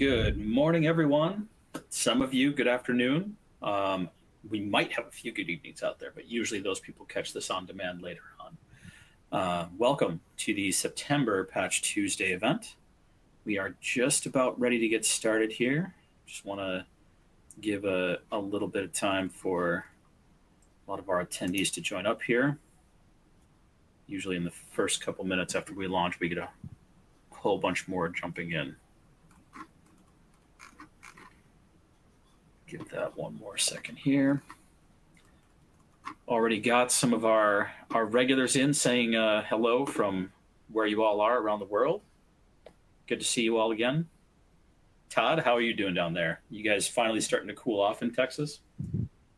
Good morning, everyone. Some of you, good afternoon. We might have a few good evenings out there, but usually those people catch this on demand later on. Welcome to the September Patch Tuesday event. We are just about ready to get started here. Just want to give a little bit of time for a lot of our attendees to join up here. Usually in the first couple minutes after we launch, we get a whole bunch more jumping in. Give that one more second here. Already got some of our regulars in saying hello from where you all are around the world. Good to see you all again. Todd, how are you doing down there? You guys finally starting to cool off in Texas?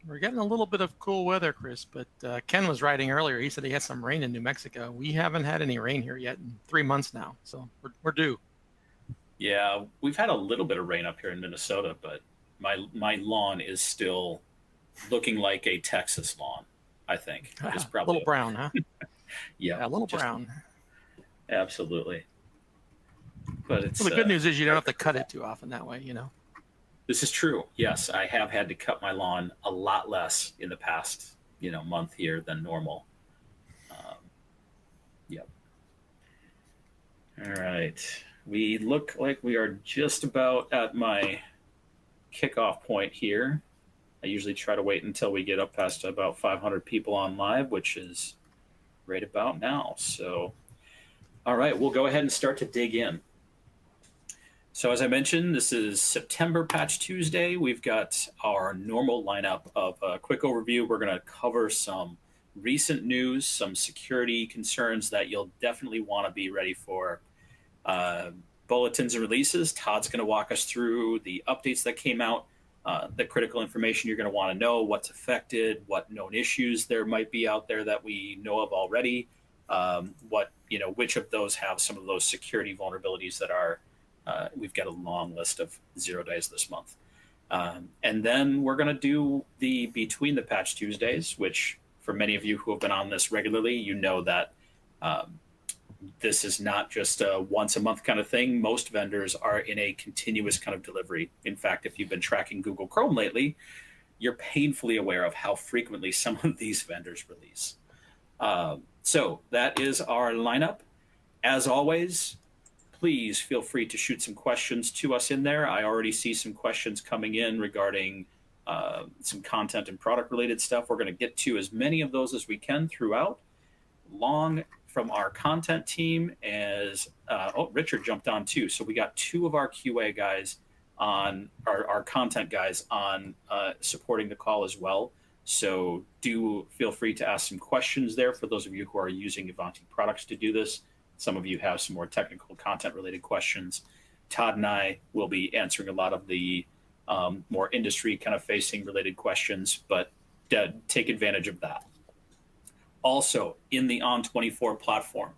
We're getting a little bit of cool weather, Chris, but Ken was writing earlier. He said he had some rain in New Mexico. We haven't had any rain here yet in 3 months now, so we're due. Yeah, we've had a little bit of rain up here in Minnesota, but my lawn is still looking like a Texas lawn, I think. It's probably a little brown, huh? Yeah, a little brown. Absolutely. But it's well, the good news is you don't have to cut it too often that way, you know. This is true. Yes, I have had to cut my lawn a lot less in the past, month here than normal. Yep. All right. We look like we are just about at my kickoff point here. I usually try to wait until we get up past about 500 people on live, which is right about now. So, all right, we'll go ahead and start to dig in. So as I mentioned, this is September Patch Tuesday. We've got our normal lineup of a quick overview. We're going to cover some recent news, some security concerns that you'll definitely want to be ready for. Bulletins and releases. Todd's going to walk us through the updates that came out, the critical information you're going to want to know, what's affected, what known issues there might be out there that we know of already, which of those have some of those security vulnerabilities that are, we've got a long list of 0 days this month. And then we're going to do the Between the Patch Tuesdays, which for many of you who have been on this regularly, you know that this is not just a once a month kind of thing. Most vendors are in a continuous kind of delivery. In fact, if you've been tracking Google Chrome lately, you're painfully aware of how frequently some of these vendors release. So that is our lineup. As always, please feel free to shoot some questions to us in there. I already see some questions coming in regarding some content and product related stuff. We're going to get to as many of those as we can throughout. Long from our content team as Richard jumped on too. So we got 2 of our QA guys on our content guys on supporting the call as well. So do feel free to ask some questions there for those of you who are using Ivanti products to do this. Some of you have some more technical content related questions. Todd and I will be answering a lot of the more industry kind of facing related questions, but take advantage of that. Also, in the On24 platform,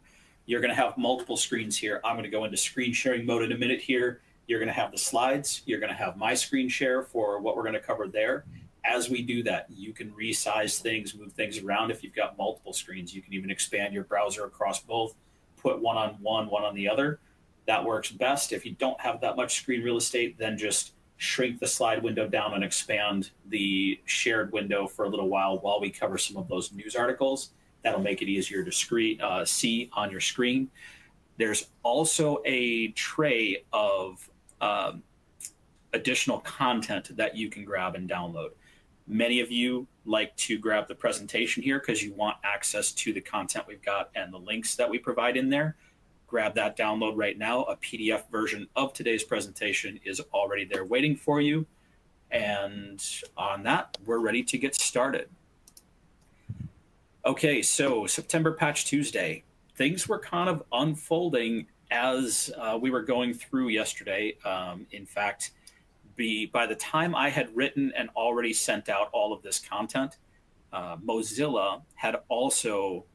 you're going to have multiple screens here. I'm going to go into screen sharing mode in a minute here. You're going to have the slides. You're going to have my screen share for what we're going to cover there. As we do that, you can resize things, move things around. If you've got multiple screens, you can even expand your browser across both, put one on one, one on the other. That works best. If you don't have that much screen real estate, then just shrink the slide window down and expand the shared window for a little while we cover some of those news articles. That'll make it easier to see on your screen. There's also a tray of additional content that you can grab and download. Many of you like to grab the presentation here because you want access to the content we've got and the links that we provide in there. Grab that download right now. A PDF version of today's presentation is already there waiting for you. And on that, we're ready to get started. Okay, so September Patch Tuesday. Things were kind of unfolding as we were going through yesterday. In fact, by the time I had written and already sent out all of this content, Mozilla had also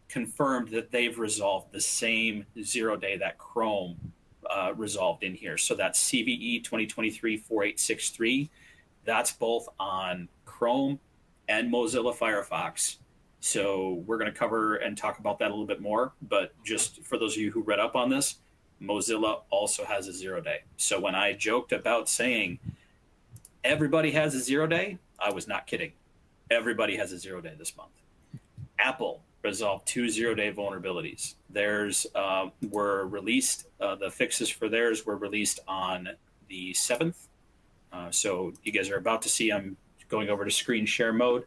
confirmed that they've resolved the same 0 day that Chrome resolved in here. So that's CVE 2023-4863. That's both on Chrome and Mozilla Firefox. So we're going to cover and talk about that a little bit more. But just for those of you who read up on this, Mozilla also has a 0 day. So when I joked about saying everybody has a 0 day, I was not kidding. Everybody has a 0 day this month. Apple resolved two 0 day vulnerabilities. Theirs were released, the fixes for theirs were released on the 7th. So you guys are about to see I'm going over to screen share mode.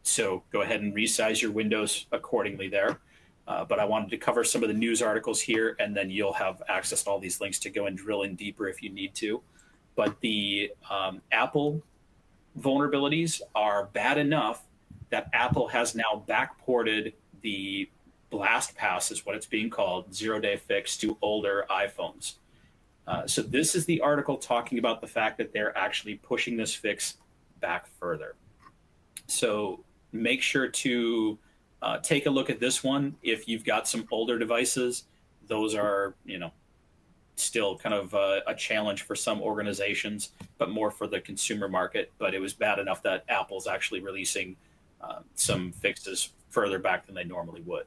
So go ahead and resize your windows accordingly there. But I wanted to cover some of the news articles here, and then you'll have access to all these links to go and drill in deeper if you need to. But the Apple vulnerabilities are bad enough that Apple has now backported the BlastPass, is what it's being called, 0 day fix to older iPhones. So this is the article talking about the fact that they're actually pushing this fix back further. So make sure to take a look at this one. If you've got some older devices, those are, still kind of a challenge for some organizations, but more for the consumer market. But it was bad enough that Apple's actually releasing some fixes further back than they normally would.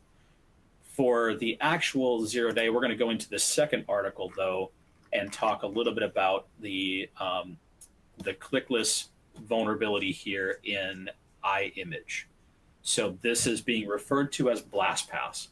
For the actual 0 day, we're going to go into the second article, though, and talk a little bit about the clickless vulnerability here in iMessage. So this is being referred to as BlastPass.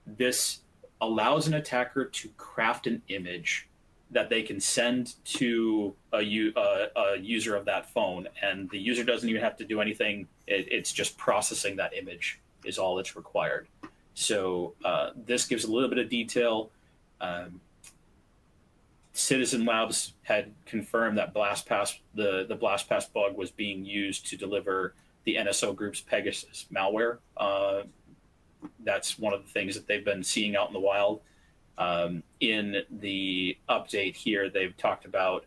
This allows an attacker to craft an image that they can send to a user of that phone, and the user doesn't even have to do anything. It's just processing that image is all that's required. So this gives a little bit of detail. Citizen Labs had confirmed that BlastPass, the BlastPass bug, was being used to deliver the NSO Group's Pegasus malware. That's one of the things that they've been seeing out in the wild. In the update here, they've talked about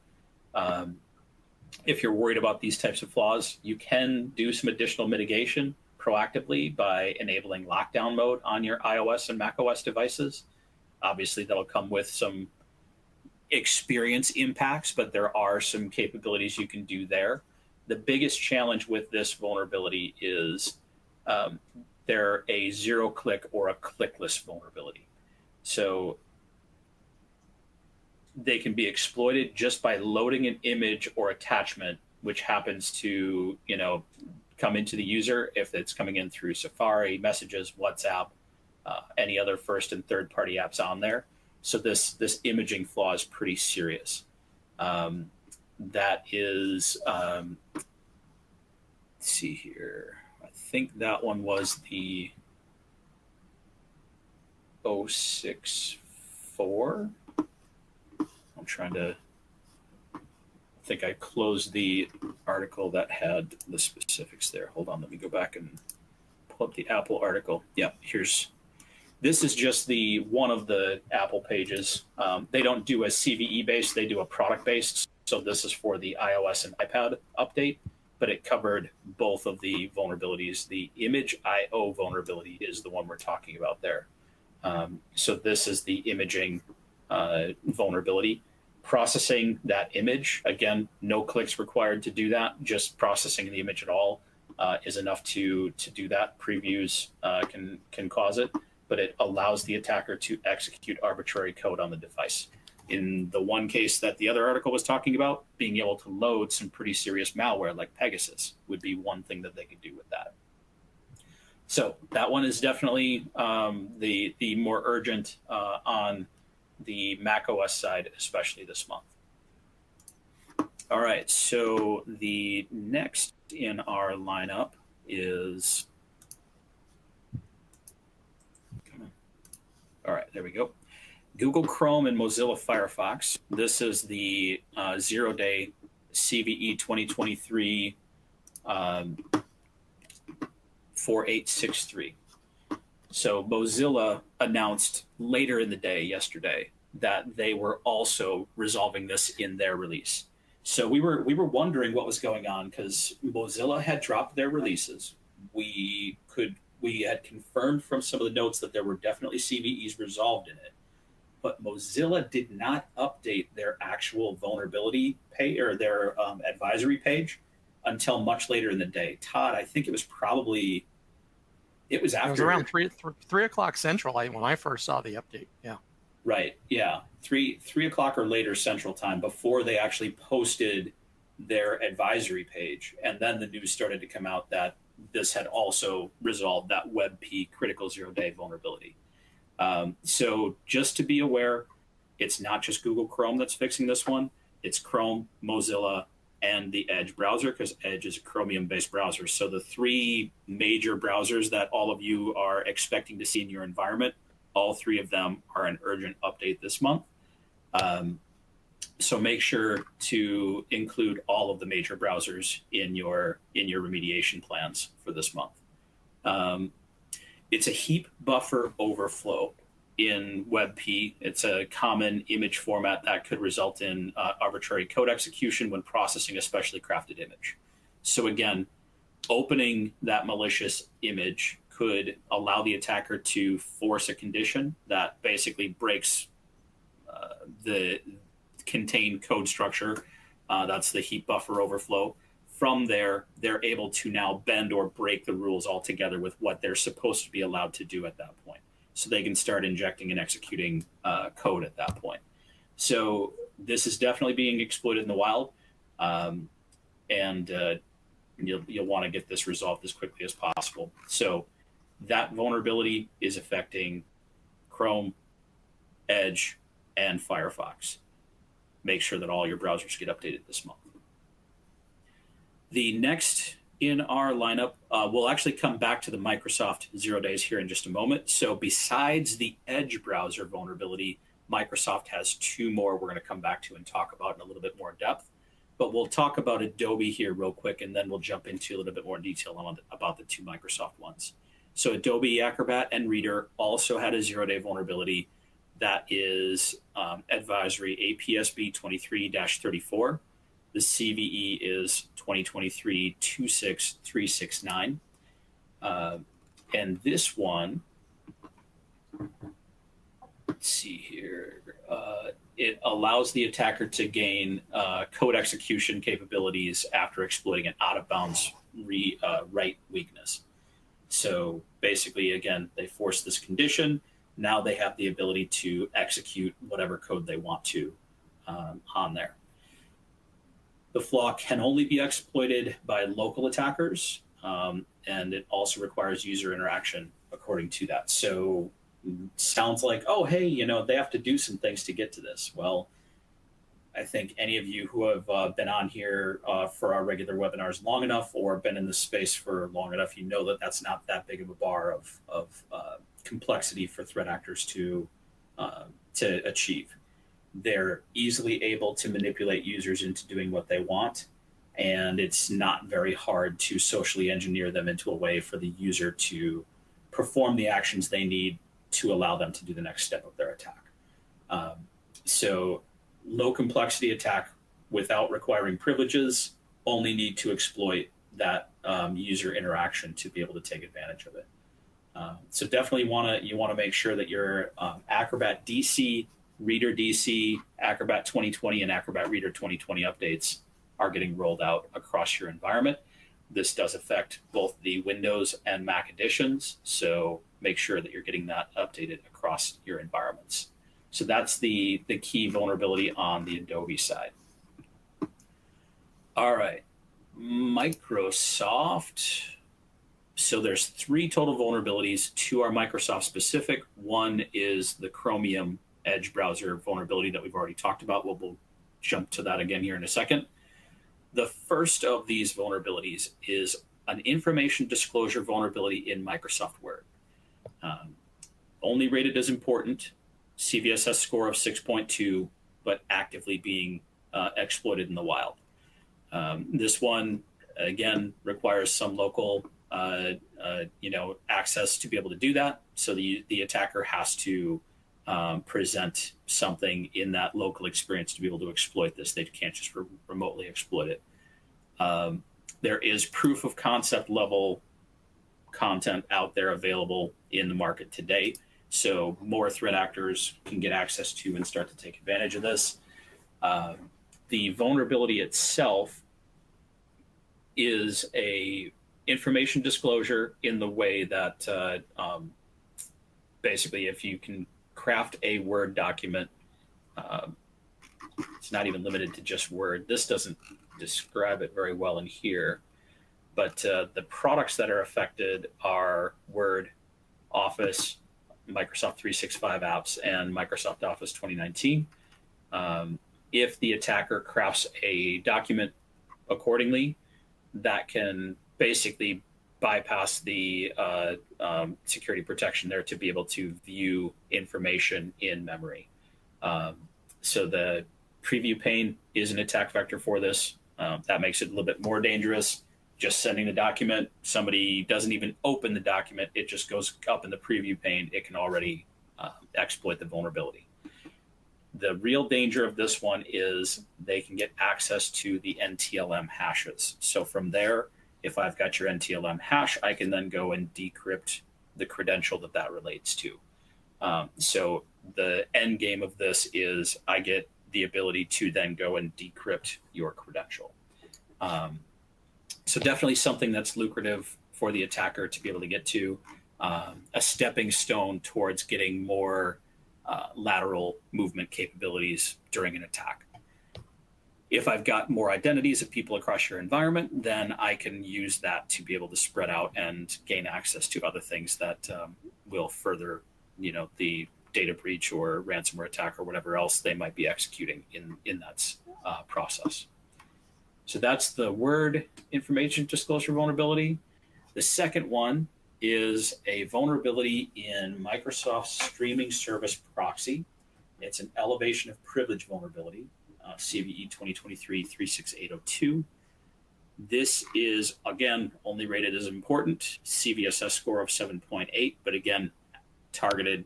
if you're worried about these types of flaws, you can do some additional mitigation proactively by enabling lockdown mode on your iOS and macOS devices. Obviously, that'll come with some experience impacts, but there are some capabilities you can do there. The biggest challenge with this vulnerability is they're a 0-click or a clickless vulnerability. So they can be exploited just by loading an image or attachment, which happens to, come into the user if it's coming in through Safari, Messages, WhatsApp, any other first and third party apps on there. So this imaging flaw is pretty serious. That is, let's see here. I think that one was the 064. I'm trying to, I think I closed the article that had the specifics there. Hold on, let me go back and pull up the Apple article. Yeah, this is just the one of the Apple pages. They don't do a CVE based, they do a product based. So this is for the iOS and iPad update, but it covered both of the vulnerabilities. The image IO vulnerability is the one we're talking about there. So this is the imaging vulnerability. Processing that image, again, no clicks required to do that. Just processing the image at all is enough to do that. Previews can cause it, but it allows the attacker to execute arbitrary code on the device. In the one case that the other article was talking about, being able to load some pretty serious malware like Pegasus would be one thing that they could do with that. So that one is definitely the more urgent on the macOS side, especially this month. All right, so the next in our lineup is, all right, there we go. Google Chrome and Mozilla Firefox. This is the 0-day CVE 2023 4863. So Mozilla announced later in the day yesterday that they were also resolving this in their release. So we were wondering what was going on because Mozilla had dropped their releases. We had confirmed from some of the notes that there were definitely CVEs resolved in it, but Mozilla did not update their actual vulnerability page or their advisory page until much later in the day. Todd, I think it was after. It was around 3 o'clock Central when I first saw the update. Yeah. Right. Yeah. Three o'clock or later Central Time before they actually posted their advisory page, and then the news started to come out that this had also resolved that WebP critical 0-day vulnerability. So just to be aware, it's not just Google Chrome that's fixing this one. It's Chrome, Mozilla, and the Edge browser, because Edge is a Chromium-based browser. So the three major browsers that all of you are expecting to see in your environment, all three of them are an urgent update this month. So make sure to include all of the major browsers in your remediation plans for this month. It's a heap buffer overflow in WebP. It's a common image format that could result in arbitrary code execution when processing a specially crafted image. So again, opening that malicious image could allow the attacker to force a condition that basically breaks the contained code structure. That's the heap buffer overflow. From there, they're able to now bend or break the rules altogether with what they're supposed to be allowed to do at that point. So they can start injecting and executing code at that point. So this is definitely being exploited in the wild, and you'll want to get this resolved as quickly as possible. So that vulnerability is affecting Chrome, Edge, and Firefox. Make sure that all your browsers get updated this month. The next in our lineup, we'll actually come back to the Microsoft 0 days here in just a moment. So besides the Edge browser vulnerability, Microsoft has two more we're going to come back to and talk about in a little bit more depth. But we'll talk about Adobe here real quick, and then we'll jump into a little bit more detail about the two Microsoft ones. So Adobe Acrobat and Reader also had a 0-day vulnerability that is advisory APSB 23-34. The CVE is 2023-26369. And this one, let's see here, it allows the attacker to gain code execution capabilities after exploiting an out-of-bounds write weakness. So basically, again, they force this condition. Now they have the ability to execute whatever code they want to on there. The flaw can only be exploited by local attackers, and it also requires user interaction according to that. So sounds like, oh, hey, they have to do some things to get to this. Well, I think any of you who have been on here for our regular webinars long enough or been in this space for long enough, you know that that's not that big of a bar of complexity for threat actors to achieve. They're easily able to manipulate users into doing what they want, and it's not very hard to socially engineer them into a way for the user to perform the actions they need to allow them to do the next step of their attack. So low complexity attack without requiring privileges, only need to exploit that user interaction to be able to take advantage of it. So definitely you want to make sure that your Acrobat DC, Reader DC, Acrobat 2020, and Acrobat Reader 2020 updates are getting rolled out across your environment. This does affect both the Windows and Mac editions, so make sure that you're getting that updated across your environments. So that's the key vulnerability on the Adobe side. All right, Microsoft. So there's three total vulnerabilities. Two are Microsoft specific. One is the Chromium Edge browser vulnerability that we've already talked about. We'll jump to that again here in a second. The first of these vulnerabilities is an information disclosure vulnerability in Microsoft Word. Only rated as important, CVSS score of 6.2, but actively being exploited in the wild. This one, again, requires some local access to be able to do that. So the attacker has to present something in that local experience to be able to exploit this. They can't just remotely exploit it. There is proof of concept level content out there available in the market today. So more threat actors can get access to and start to take advantage of this. The vulnerability itself is a information disclosure in the way that basically if you can craft a Word document. Um, it's not even limited to just Word. This doesn't describe it very well in here, but the products that are affected are Word, Office, Microsoft 365 apps, and Microsoft Office 2019. If the attacker crafts a document accordingly, that can basically bypass the security protection there to be able to view information in memory. Um, so the preview pane is an attack vector for this. That makes it a little bit more dangerous. Just sending the document, somebody doesn't even open the document, it just goes up in the preview pane, it can already exploit the vulnerability. The real danger of this one is they can get access to the NTLM hashes. So from there, if I've got your NTLM hash, I can then go and decrypt the credential that that relates to. So the end game of this is I get the ability to then go and decrypt your credential. So definitely something that's lucrative for the attacker to be able to get to, a stepping stone towards getting more lateral movement capabilities during an attack. If I've got more identities of people across your environment, then I can use that to be able to spread out and gain access to other things that will further, the data breach or ransomware attack or whatever else they might be executing in that process. So that's the Word information disclosure vulnerability. The second one is a vulnerability in Microsoft's streaming service proxy. It's an elevation of privilege vulnerability, CVE 2023-36802. This is, again, only rated as important, CVSS score of 7.8, but again, targeted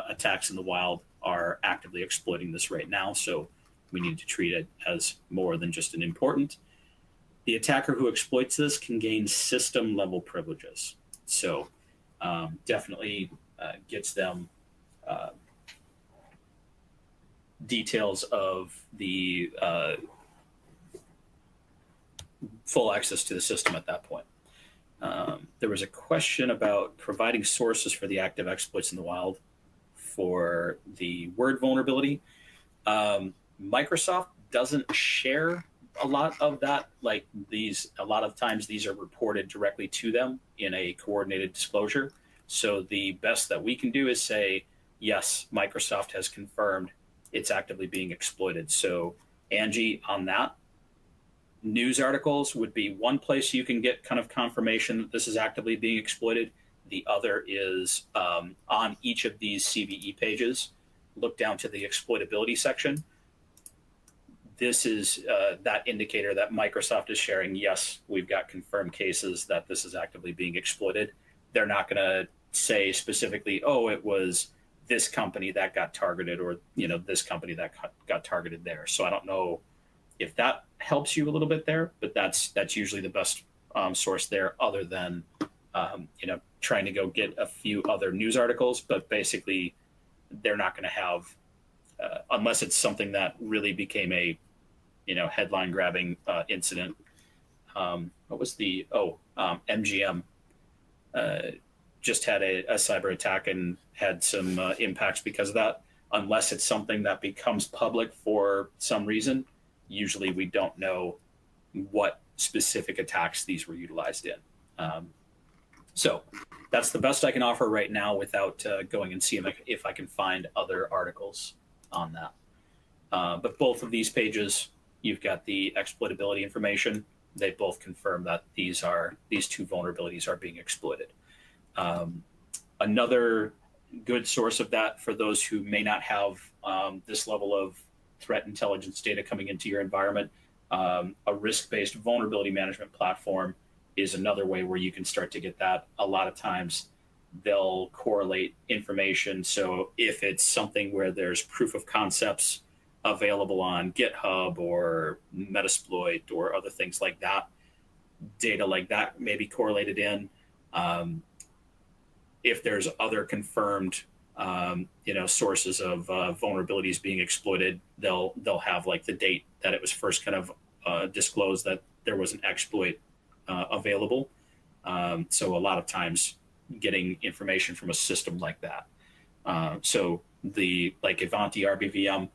attacks in the wild are actively exploiting this right now, so we need to treat it as more than just an important. The attacker who exploits this can gain system-level privileges. So definitely gets them details of the full access to the system at that point. There was a question about providing sources for the active exploits in the wild for the Word vulnerability. Microsoft doesn't share a lot of that. Like a lot of times these are reported directly to them in a coordinated disclosure. So the best that we can do is say, yes, Microsoft has confirmed it's actively being exploited. So Angie, on that, news articles would be one place you can get kind of confirmation that this is actively being exploited. The other is on each of these CVE pages, look down to the exploitability section. This is that indicator that Microsoft is sharing, yes, we've got confirmed cases that this is actively being exploited. They're not going to say specifically, oh, it was this company that got targeted or, this company that got targeted there. So I don't know if that helps you a little bit there, but that's usually the best source there other than, trying to go get a few other news articles. But basically, they're not going to have, unless it's something that really became a, headline grabbing incident. What was the MGM just had a cyber attack and had some impacts because of that. Unless it's something that becomes public for some reason, usually we don't know what specific attacks these were utilized in. So that's the best I can offer right now without going and seeing if I can find other articles on that. But both of these pages, you've got the exploitability information. They both confirm that these two vulnerabilities are being exploited. Another good source of that for those who may not have this level of threat intelligence data coming into your environment, a risk-based vulnerability management platform is another way where you can start to get that. A lot of times they'll correlate information. So if it's something where there's proof of concepts available on GitHub or Metasploit or other things like that, data like that may be correlated in. If there's other confirmed, sources of vulnerabilities being exploited, they'll have like the date that it was first kind of disclosed that there was an exploit available. So a lot of times getting information from a system like that. So the like Ivanti RBVM,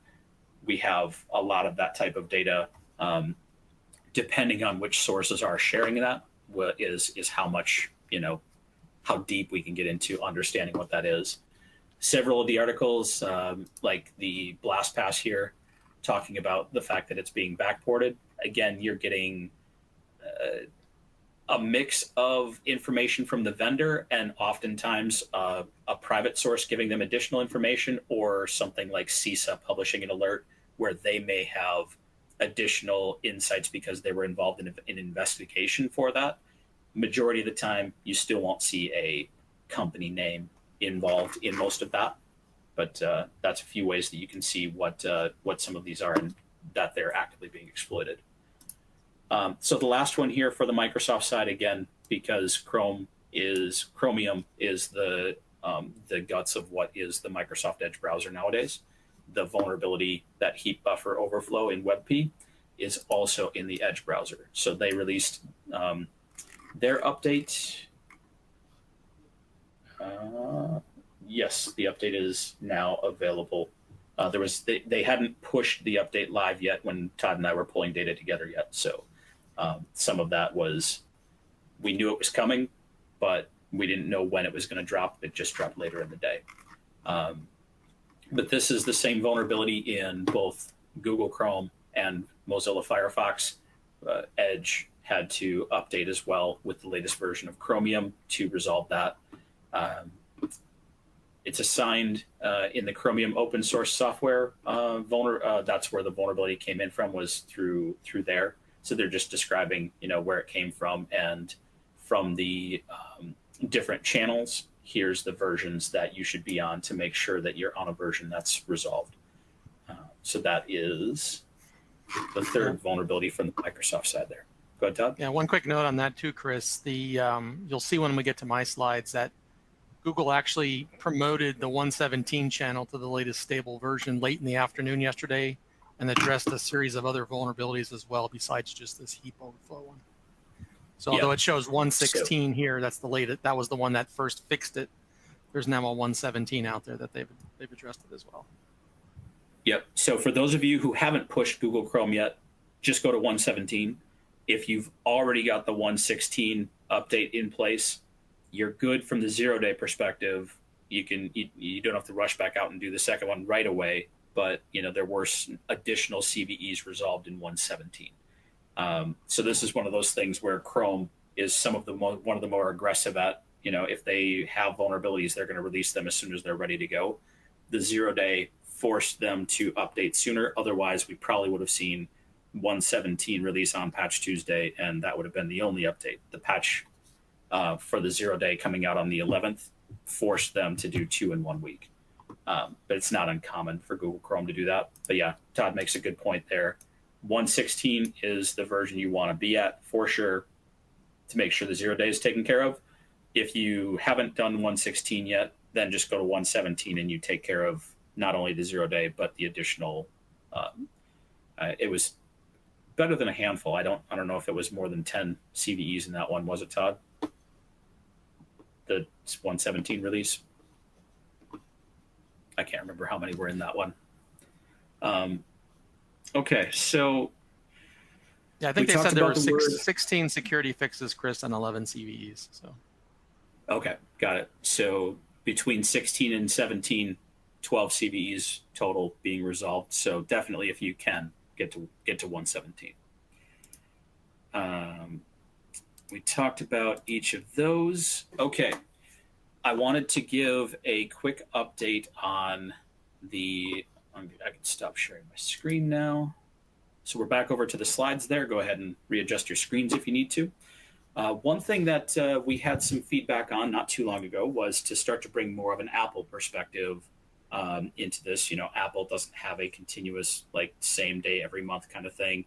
we have a lot of that type of data. Depending on which sources are sharing that, is how much, how deep we can get into understanding what that is. Several of the articles, like the Blast Pass here, talking about the fact that it's being backported. Again, you're getting a mix of information from the vendor and oftentimes a private source giving them additional information, or something like CISA publishing an alert where they may have additional insights because they were involved in an investigation for that. Majority of the time, you still won't see a company name involved in most of that, but that's a few ways that you can see what some of these are and that they're actively being exploited. So the last one here for the Microsoft side, again, because Chromium is the guts of what is the Microsoft Edge browser nowadays. The vulnerability, that heap buffer overflow in WebP, is also in the Edge browser. So they released their update. Yes, the update is now available. They hadn't pushed the update live yet when Todd and I were pulling data together yet. So some of that was, we knew it was coming, but we didn't know when it was going to drop. It just dropped later in the day. But this is the same vulnerability in both Google Chrome and Mozilla Firefox. Edge had to update as well with the latest version of Chromium to resolve that. It's assigned in the Chromium open source software. That's where the vulnerability came in from, was through there. So they're just describing, where it came from, and from the different channels. Here's the versions that you should be on to make sure that you're on a version that's resolved. So that is the third vulnerability from the Microsoft side there. Go ahead, Todd. Yeah, one quick note on that too, Chris. You'll see when we get to my slides that Google actually promoted the 117 channel to the latest stable version late in the afternoon yesterday, and addressed a series of other vulnerabilities as well, besides just this heap overflow one. So although it shows 116 here, that's the latest. That was the one that first fixed it. There's now a 117 out there that they've addressed it as well. Yep. So for those of you who haven't pushed Google Chrome yet, just go to 117. If you've already got the 116 update in place, you're good from the 0-day perspective. You don't have to rush back out and do the second one right away. But there were additional CVEs resolved in 117. So this is one of those things where Chrome is one of the more aggressive at, if they have vulnerabilities, they're going to release them as soon as they're ready to go. The 0-day forced them to update sooner. Otherwise, we probably would have seen 117 release on Patch Tuesday, and that would have been the only update. The patch for the 0-day coming out on the 11th forced them to do 2 in 1 week. But it's not uncommon for Google Chrome to do that. But yeah, Todd makes a good point there. 116 is the version you want to be at for sure, to make sure the 0-day is taken care of. If you haven't done 116 yet, then just go to 117 and you take care of not only the 0-day, but the additional. It was better than a handful. I don't know if it was more than 10 CVEs in that one. Was it, Todd? The 117 release? I can't remember how many were in that one. Okay, so yeah, I think they said there were 16 security fixes, Chris, and 11 CVEs. So okay, got it. So between 16 and 17, 12 CVEs total being resolved. So definitely, if you can get to 117. We talked about each of those. Okay, I wanted to give a quick update on the. I can stop sharing my screen now. So we're back over to the slides there. Go ahead and readjust your screens if you need to. One thing that we had some feedback on not too long ago was to start to bring more of an Apple perspective into this. Apple doesn't have a continuous, like, same day every month kind of thing.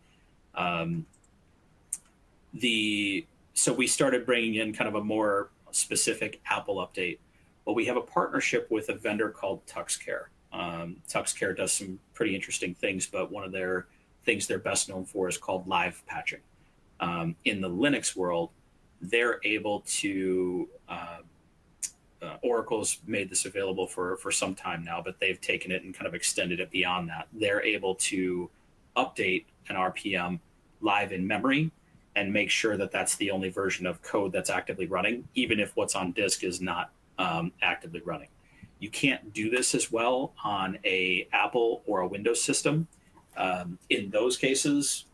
So we started bringing in kind of a more specific Apple update. Well, we have a partnership with a vendor called TuxCare. TuxCare does some pretty interesting things, but one of their things they're best known for is called live patching. In the Linux world, they're able to Oracle's made this available for some time now, but they've taken it and kind of extended it beyond that. They're able to update an RPM live in memory and make sure that that's the only version of code that's actively running, even if what's on disk is not actively running. You can't do this as well on a Apple or a Windows system. In those cases,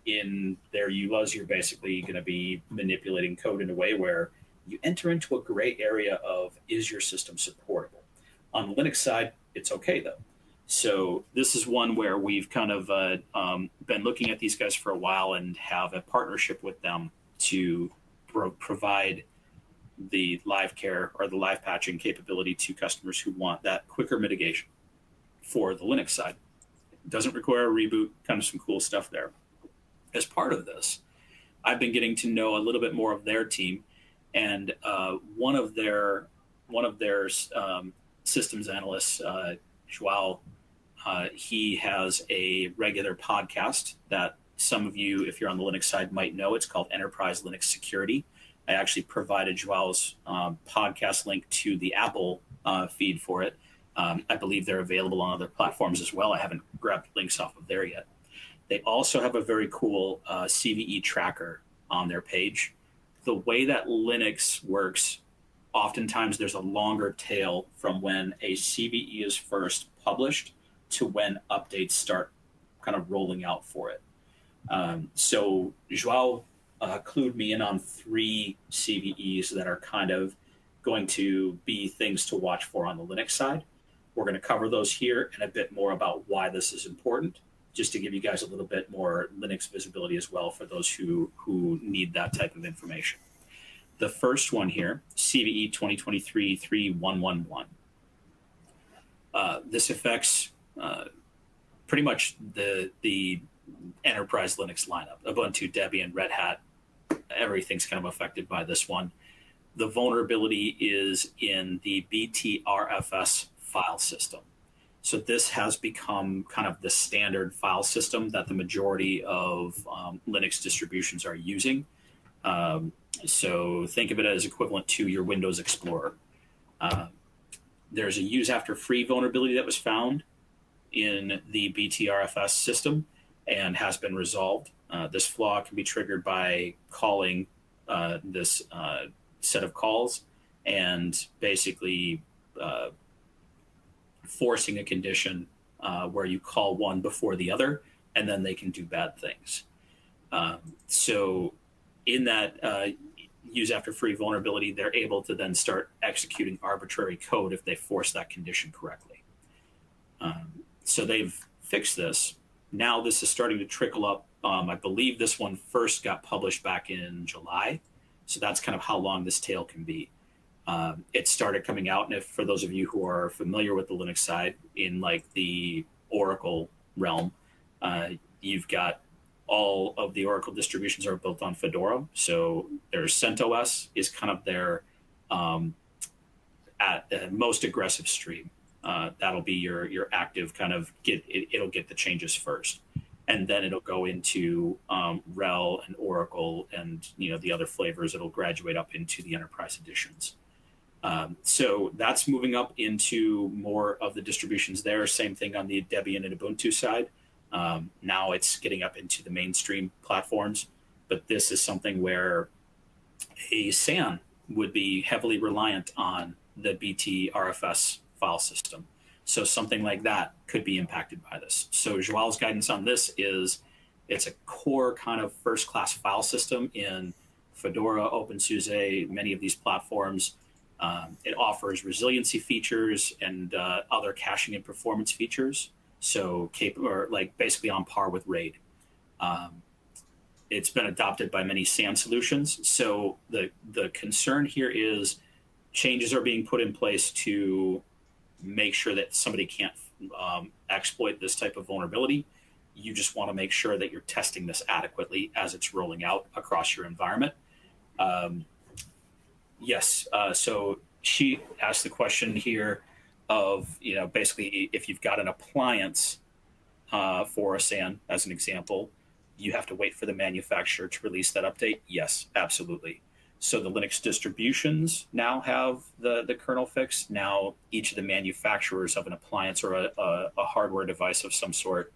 in their EULAs, you're basically going to be manipulating code in a way where you enter into a gray area of, is your system supportable? On the Linux side, it's okay though. So this is one where we've kind of been looking at these guys for a while and have a partnership with them to provide the live care or the live patching capability to customers who want that quicker mitigation for the Linux side. It doesn't require a reboot, kind of some cool stuff there. As part of this, I've been getting to know a little bit more of their team, and one of their systems analysts, Joao, he has a regular podcast that some of you, if you're on the Linux side, might know. It's called Enterprise Linux Security. I actually provided Joao's podcast link to the Apple feed for it. I believe they're available on other platforms as well. I haven't grabbed links off of there yet. They also have a very cool CVE tracker on their page. The way that Linux works, oftentimes there's a longer tail from when a CVE is first published to when updates start kind of rolling out for it. So Joao clued me in on 3 CVEs that are kind of going to be things to watch for on the Linux side. We're going to cover those here and a bit more about why this is important, just to give you guys a little bit more Linux visibility as well for those who need that type of information. The first one here, CVE 2023-3111. This affects pretty much the enterprise Linux lineup. Ubuntu, Debian, Red Hat, everything's kind of affected by this one. The vulnerability is in the BTRFS file system. So this has become kind of the standard file system that the majority of Linux distributions are using. So think of it as equivalent to your Windows Explorer. There's a use after free vulnerability that was found in the BTRFS system and has been resolved. This flaw can be triggered by calling this set of calls and basically forcing a condition where you call one before the other, and then they can do bad things. So in that use after free vulnerability, they're able to then start executing arbitrary code if they force that condition correctly. So they've fixed this. Now this is starting to trickle up. I believe this one first got published back in July. So that's kind of how long this tail can be. It started coming out, and if for those of you who are familiar with the Linux side, in like the Oracle realm, you've got all of the Oracle distributions are built on Fedora. So their CentOS is kind of their most aggressive stream. That'll be your active kind of it'll get the changes first, and then it'll go into RHEL and Oracle and the other flavors. It'll graduate up into the enterprise editions. So that's moving up into more of the distributions there. Same thing on the Debian and Ubuntu side. Now it's getting up into the mainstream platforms, but this is something where a SAN would be heavily reliant on the BTRFS file system. So something like that could be impacted by this. So Joao's guidance on this is it's a core kind of first-class file system in Fedora, OpenSUSE, many of these platforms. It offers resiliency features and other caching and performance features. So basically on par with RAID. It's been adopted by many SAN solutions. So the concern here is changes are being put in place to make sure that somebody can't exploit this type of vulnerability. You just want to make sure that you're testing this adequately as it's rolling out across your environment. Yes. So she asked the question here of, basically if you've got an appliance for a SAN, as an example, you have to wait for the manufacturer to release that update. Yes, absolutely. So the Linux distributions now have the kernel fix. Now each of the manufacturers of an appliance or a hardware device of some sort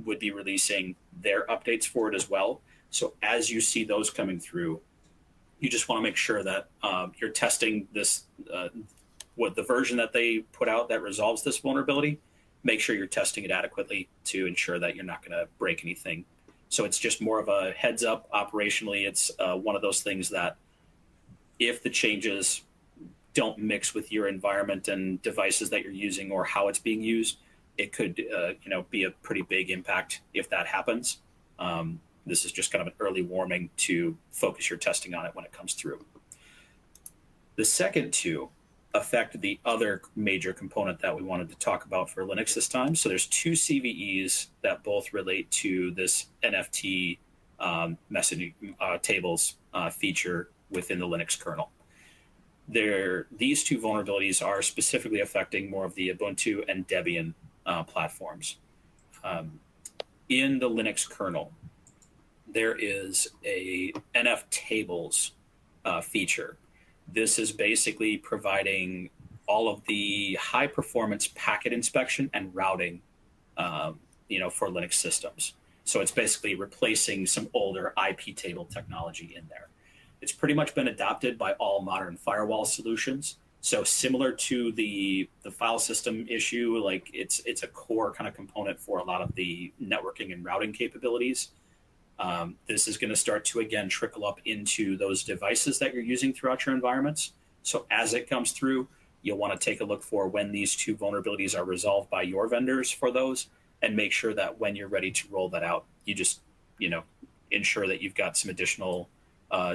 would be releasing their updates for it as well. So as you see those coming through, you just want to make sure that you're testing this, what the version that they put out that resolves this vulnerability. Make sure you're testing it adequately to ensure that you're not going to break anything. So it's just more of a heads up operationally. It's one of those things that if the changes don't mix with your environment and devices that you're using or how it's being used, it could be a pretty big impact if that happens. This is just kind of an early warning to focus your testing on it when it comes through. The second two affect the other major component that we wanted to talk about for Linux this time. So there's two CVEs that both relate to this NFT messaging tables feature within the Linux kernel. These two vulnerabilities are specifically affecting more of the Ubuntu and Debian platforms. In the Linux kernel, there is a NF tables feature. This is basically providing all of the high performance packet inspection and routing, for Linux systems. So it's basically replacing some older IP table technology in there. It's pretty much been adopted by all modern firewall solutions. So similar to the file system issue, like it's a core kind of component for a lot of the networking and routing capabilities. This is going to start to, again, trickle up into those devices that you're using throughout your environments. So as it comes through, you'll want to take a look for when these two vulnerabilities are resolved by your vendors for those, and make sure that when you're ready to roll that out, you just, ensure that you've got some additional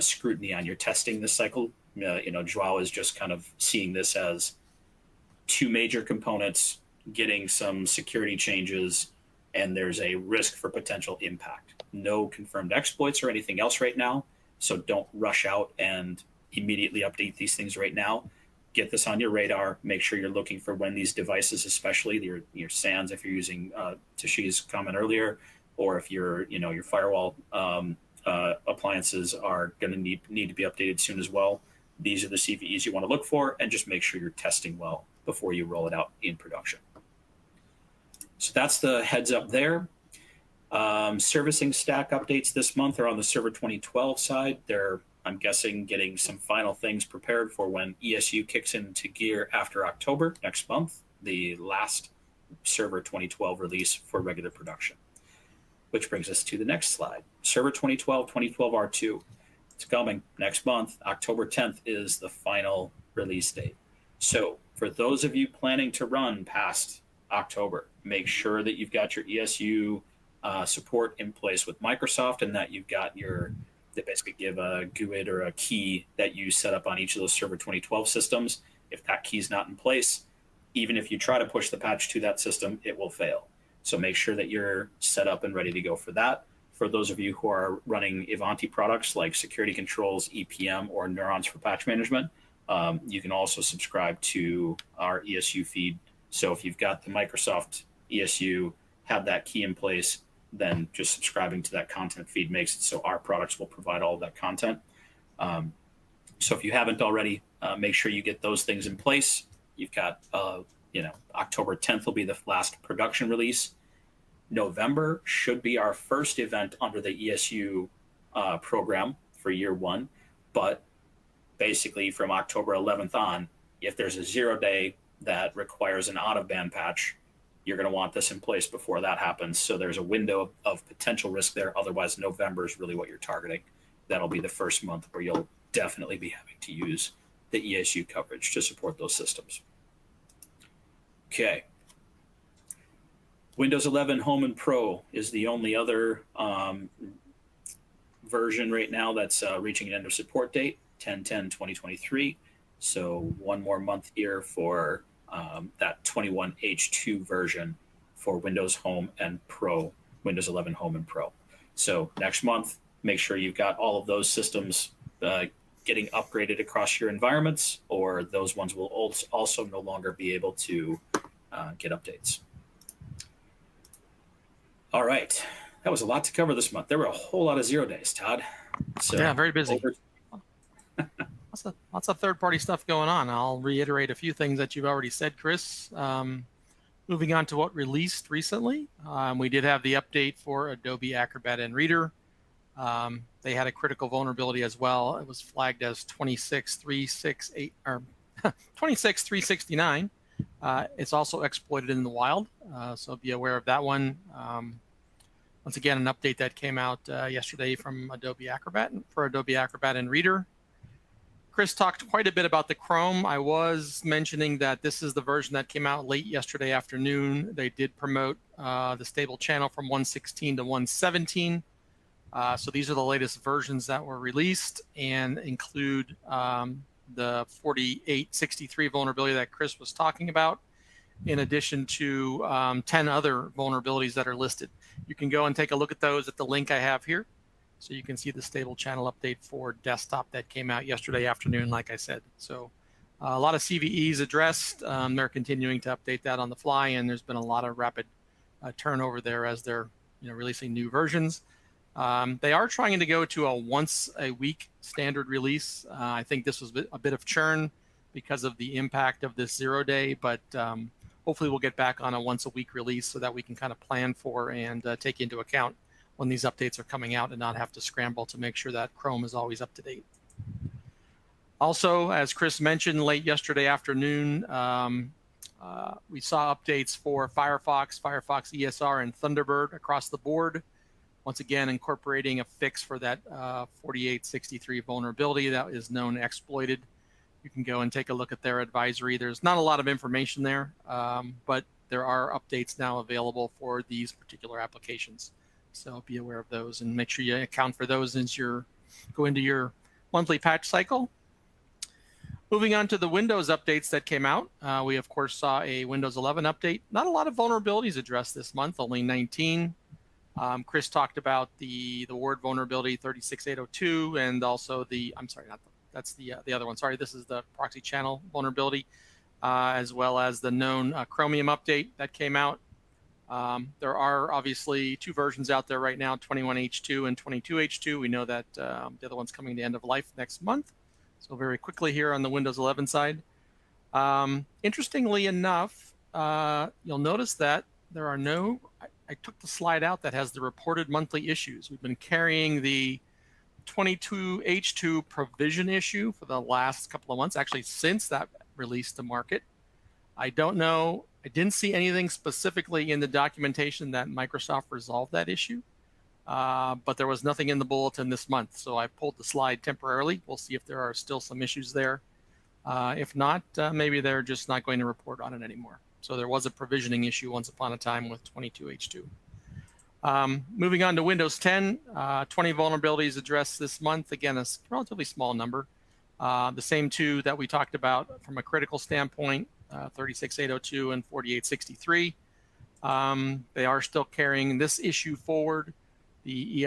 scrutiny on your testing this cycle. Joao is just kind of seeing this as two major components, getting some security changes, and there's a risk for potential impact. No confirmed exploits or anything else right now, so don't rush out and immediately update these things right now. Get this on your radar. Make sure you're looking for when these devices, especially your SANs, if you're using Tashi's comment earlier, or if your firewall appliances are going to need to be updated soon as well. These are the CVEs you want to look for, and just make sure you're testing well before you roll it out in production. So that's the heads up there. Servicing stack updates this month are on the Server 2012 side. They're, I'm guessing, getting some final things prepared for when ESU kicks into gear after October next month, the last Server 2012 release for regular production. Which brings us to the next slide. Server 2012, 2012 R2. It's coming next month. October 10th is the final release date. So for those of you planning to run past October, make sure that you've got your ESU support in place with Microsoft, and that you've got they basically give a GUID or a key that you set up on each of those Server 2012 systems. If that key is not in place, even if you try to push the patch to that system, it will fail. So make sure that you're set up and ready to go for that. For those of you who are running Ivanti products like Security Controls, EPM, or Neurons for patch management, you can also subscribe to our ESU feed. So if you've got the Microsoft ESU, have that key in place, then just subscribing to that content feed makes it so our products will provide all of that content. So if you haven't already, make sure you get those things in place. You've got, October 10th will be the last production release. November should be our first event under the ESU program for year one. But basically from October 11th on, if there's a 0-day that requires an out-of-band patch, you're going to want this in place before that happens. So there's a window of potential risk there. Otherwise, November is really what you're targeting. That'll be the first month where you'll definitely be having to use the ESU coverage to support those systems. Okay. Windows 11 Home and Pro is the only other version right now that's reaching an end of support date, 10/10/2023. So one more month here for that 21H2 version for Windows Home and Pro, Windows 11 Home and Pro. So next month, make sure you've got all of those systems getting upgraded across your environments, or those ones will also no longer be able to get updates. All right. That was a lot to cover this month. There were a whole lot of 0 days, Todd. So yeah, very busy. lots of third-party stuff going on. I'll reiterate a few things that you've already said, Chris. Moving on to what released recently, we did have the update for Adobe Acrobat and Reader. They had a critical vulnerability as well. It was flagged as 26368 or 26369. It's also exploited in the wild, so be aware of that one. Once again, an update that came out yesterday from Adobe Acrobat for Adobe Acrobat and Reader. Chris talked quite a bit about the Chrome. I was mentioning that this is the version that came out late yesterday afternoon. They did promote the stable channel from 116 to 117. So these are the latest versions that were released and include the 4863 vulnerability that Chris was talking about, in addition to 10 other vulnerabilities that are listed. You can go and take a look at those at the link I have here. So you can see the stable channel update for desktop that came out yesterday afternoon, like I said. So a lot of CVEs addressed. They're continuing to update that on the fly, and there's been a lot of rapid turnover there as they're releasing new versions. They are trying to go to a once-a-week standard release. I think this was a bit of churn because of the impact of this 0-day, but hopefully we'll get back on a once-a-week release so that we can kind of plan for and take into account when these updates are coming out and not have to scramble to make sure that Chrome is always up to date. Also, as Chris mentioned, late yesterday afternoon, we saw updates for Firefox, Firefox ESR, and Thunderbird across the board. Once again, incorporating a fix for that 4863 vulnerability that is known exploited. You can go and take a look at their advisory. There's not a lot of information there, but there are updates now available for these particular applications. So be aware of those and make sure you account for those as you go into your monthly patch cycle. Moving on to the Windows updates that came out, we of course saw a Windows 11 update. Not a lot of vulnerabilities addressed this month, only 19. Chris talked about the Word vulnerability 36802 and also the, I'm sorry, that's the other one. Sorry, this is the proxy channel vulnerability, as well as the known Chromium update that came out. There are obviously two versions out there right now, 21H2 and 22H2. We know that the other one's coming to end of life next month. So very quickly here on the Windows 11 side. Interestingly enough, you'll notice that there are no, I took the slide out that has the reported monthly issues. We've been carrying the 22H2 provision issue for the last couple of months, actually since that released to market. I don't know, I didn't see anything specifically in the documentation that Microsoft resolved that issue, but there was nothing in the bulletin this month. So I pulled the slide temporarily. We'll see if there are still some issues there. If not, maybe they're just not going to report on it anymore. So there was a provisioning issue once upon a time with 22H2. Moving on to Windows 10, 20 vulnerabilities addressed this month. Again, a relatively small number. The same two that we talked about from a critical standpoint, 36802 and 4863. They are still carrying this issue forward, the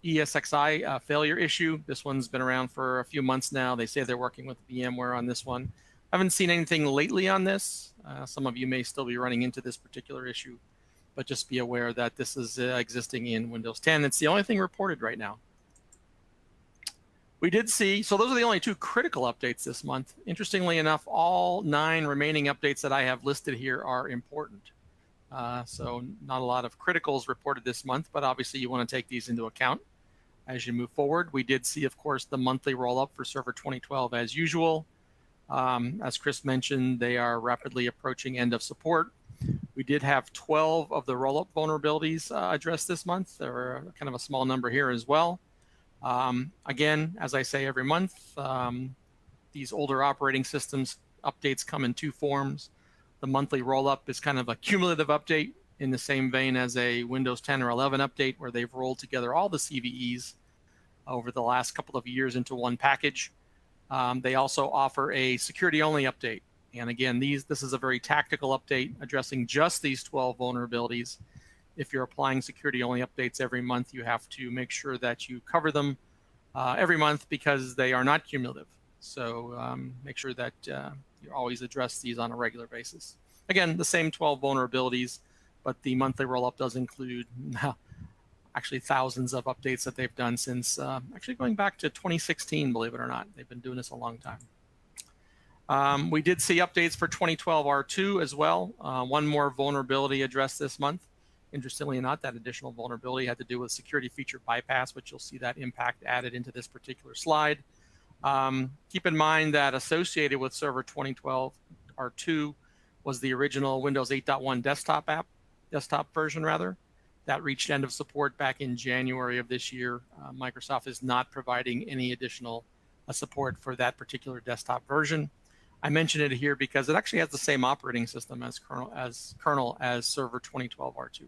ESXi failure issue. This one's been around for a few months now. They say they're working with VMware on this one. I haven't seen anything lately on this. Some of you may still be running into this particular issue, but just be aware that this is existing in Windows 10. It's the only thing reported right now. We did see, so those are the only two critical updates this month. Interestingly enough, all 9 remaining updates that I have listed here are important. So not a lot of criticals reported this month, but obviously you want to take these into account as you move forward. We did see, of course, the monthly roll-up for Server 2012 as usual. As Chris mentioned, they are rapidly approaching end of support. We did have 12 of the roll-up vulnerabilities addressed this month. There are kind of a small number here as well. Again, as I say every month, these older operating systems updates come in 2 forms. The monthly roll-up is kind of a cumulative update in the same vein as a Windows 10 or 11 update, where they've rolled together all the CVEs over the last couple of years into one package. They also offer a security-only update. And again, this is a very tactical update addressing just these 12 vulnerabilities. If you're applying security-only updates every month, you have to make sure that you cover them every month because they are not cumulative. So make sure that you always address these on a regular basis. Again, the same 12 vulnerabilities, but the monthly roll-up does include, actually thousands of updates that they've done since actually going back to 2016, believe it or not. They've been doing this a long time. We did see updates for 2012 R2 as well. One more vulnerability addressed this month. Interestingly enough, that additional vulnerability had to do with security feature bypass, which you'll see that impact added into this particular slide. Keep in mind that associated with Server 2012 R2 was the original Windows 8.1 desktop version rather, that reached end of support back in January of this year. Microsoft is not providing any additional support for that particular desktop version. I mention it here because it actually has the same operating system as kernel as Server 2012 R2.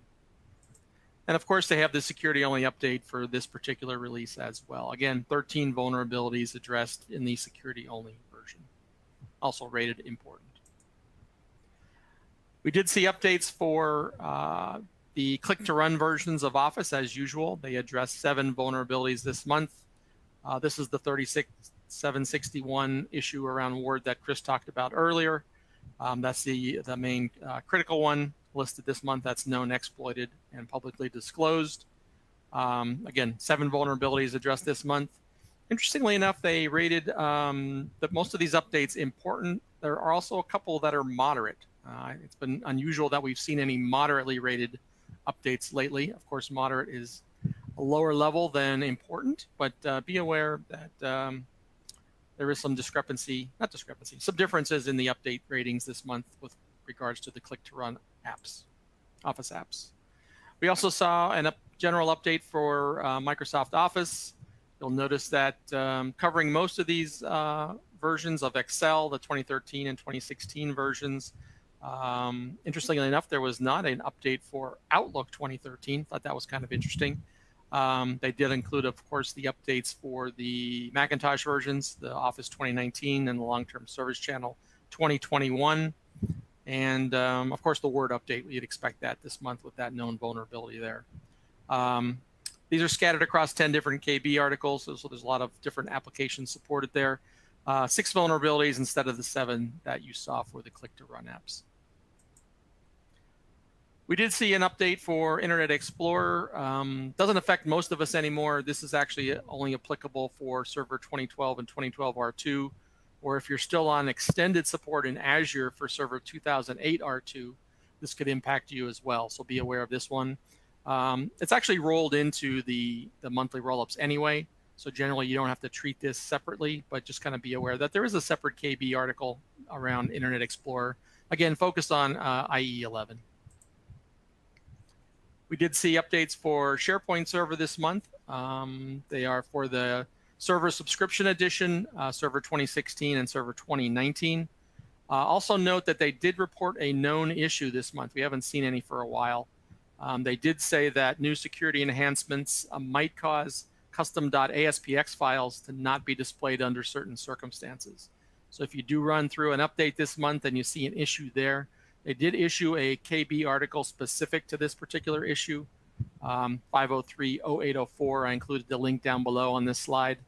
And of course, they have the security-only update for this particular release as well. Again, 13 vulnerabilities addressed in the security-only version, also rated important. We did see updates for the click-to-run versions of Office as usual. They addressed 7 vulnerabilities this month. This is the 36761 issue around Word that Chris talked about earlier. That's the main critical one listed this month that's known, exploited, and publicly disclosed. Again, 7 vulnerabilities addressed this month. Interestingly enough, they rated most of these updates important. There are also a couple that are moderate. It's been unusual that we've seen any moderately rated updates lately. Of course, moderate is a lower level than important, but be aware that there is some some differences in the update ratings this month with regards to the click-to-run apps, Office apps. We also saw a general update for Microsoft Office. You'll notice that covering most of these versions of Excel, the 2013 and 2016 versions. Interestingly enough, there was not an update for Outlook 2013. Thought that was kind of interesting. They did include, of course, the updates for the Macintosh versions, the Office 2019 and the Long-Term Service Channel 2021. And of course, the Word update, you'd expect that this month with that known vulnerability there. These are scattered across 10 different KB articles, so there's a lot of different applications supported there. 6 vulnerabilities instead of the 7 that you saw for the click-to-run apps. We did see an update for Internet Explorer. Doesn't affect most of us anymore. This is actually only applicable for Server 2012 and 2012 R2, or if you're still on extended support in Azure for Server 2008 R2, this could impact you as well. So be aware of this one. It's actually rolled into the monthly rollups anyway. So generally you don't have to treat this separately, but just kind of be aware that there is a separate KB article around Internet Explorer. Again, focused on IE 11. We did see updates for SharePoint Server this month. They are for the Server Subscription Edition, Server 2016 and Server 2019. Also note that they did report a known issue this month. We haven't seen any for a while. They did say that new security enhancements might cause custom.aspx files to not be displayed under certain circumstances. So if you do run through an update this month and you see an issue there, they did issue a KB article specific to this particular issue, 503-0804. I included the link down below on this slide.